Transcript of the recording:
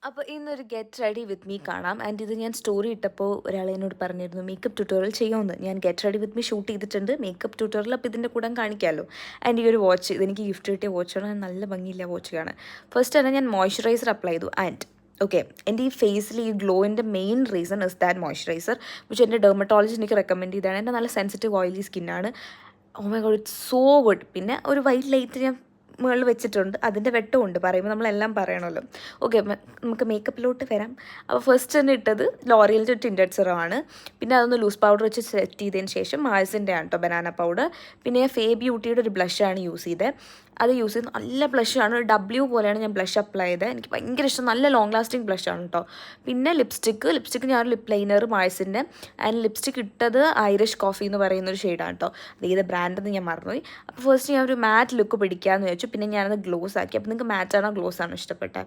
അപ്പോൾ ഇന്നൊരു get ready with me കാണാം. ആൻഡ് ഇത് ഞാൻ സ്റ്റോറി ഇട്ടപ്പോൾ ഒരാൾ എന്നോട് പറഞ്ഞിരുന്നു മേക്കപ്പ് ട്യൂട്ടോറിയൽ ചെയ്യുമെന്ന്. ഞാൻ get ready with me shoot ചെയ്തിട്ടുണ്ട് മേക്കപ്പ് ട്യൂട്ടോറിയൽ. അപ്പോൾ ഇതിൻ്റെ കൂടെ കാണിക്കാമല്ലോ. ആൻഡ് ഈ ഒരു വാച്ച് ഇതെനിക്ക് ഗിഫ്റ്റ് കിട്ടിയ വാച്ചാണ്. നല്ല ഭംഗിയില്ല വാച്ച് കാണാൻ. ഫസ്റ്റ് തന്നെ ഞാൻ മോയ്സ്ചറൈസർ അപ്ലൈ ചെയ്തു. ആൻഡ് ഓക്കെ, എൻ്റെ ഈ ഫേസിൽ ഈ ഗ്ലോയിൻ്റെ main reason is that moisturiser which എൻ്റെ ഡെർമറ്റോളജിസ്റ്റ് എനിക്ക് റെക്കമെൻഡ് ചെയ്തതാണ്. എൻ്റെ നല്ല സെൻസിറ്റീവ് ഓയിലി സ്കിന്നാണ്. Oh my god, it's so good. പിന്നെ ഒരു വൈറ്റ് ലൈറ്റ് ഞാൻ മുകളിൽ വെച്ചിട്ടുണ്ട്, അതിൻ്റെ വെട്ടമുണ്ട്. പറയുമ്പോൾ നമ്മളെല്ലാം പറയണമല്ലോ. ഓക്കെ, നമുക്ക് മേക്കപ്പിലോട്ട് വരാം. അപ്പോൾ ഫസ്റ്റ് തന്നെ ഇട്ടത് ലോറിയലിൻ്റെ ഒരു ടിൻറ്റഡ് സിറമാണ്. പിന്നെ അതൊന്ന് ലൂസ് പൗഡർ വെച്ച് സെറ്റ് ചെയ്തതിന് ശേഷം മാഴ്സിൻ്റെ ആണ് കേട്ടോ, ബനാന പൗഡർ. പിന്നെ ഫേ ബ്യൂട്ടിയുടെ ഒരു ബ്ലഷാണ് യൂസ് ചെയ്തത്. അത് യൂസ് ചെയ്ത് നല്ല ബ്ലഷാണ്, ഒരു ഡബ്ല്യു പോലെയാണ് ഞാൻ ബ്ലഷ് അപ്ലൈ ചെയ്തത്. എനിക്ക് ഭയങ്കര ഇഷ്ടം, നല്ല ലോങ് ലാസ്റ്റിംഗ് ബ്ലഷാണ് കേട്ടോ. പിന്നെ ലിപ്സ്റ്റിക്ക് ഞാൻ ലിപ്പ് ലൈനർ മാഴ്സിൻ്റെ. ആൻഡ് ലിപ്സ്റ്റിക്ക് ഇട്ടത് ഐറിഷ് കോഫി എന്ന് പറയുന്നൊരു ഷെയ്ഡാണ് കേട്ടോ. അത് ഏത് ബ്രാൻഡെന്ന് ഞാൻ മറന്നുപോയി. അപ്പോൾ ഫസ്റ്റ് ഞാൻ ഒരു മാറ്റ് ലുക്ക് പിടിക്കാമെന്ന് വെച്ചു. പിന്നെ ഞാനത് ഗ്ലോസ് ആക്കി. അപ്പോൾ നിങ്ങൾക്ക് മാറ്റാണോ ഗ്ലോസ് ആണോ ഇഷ്ടപ്പെട്ടത്?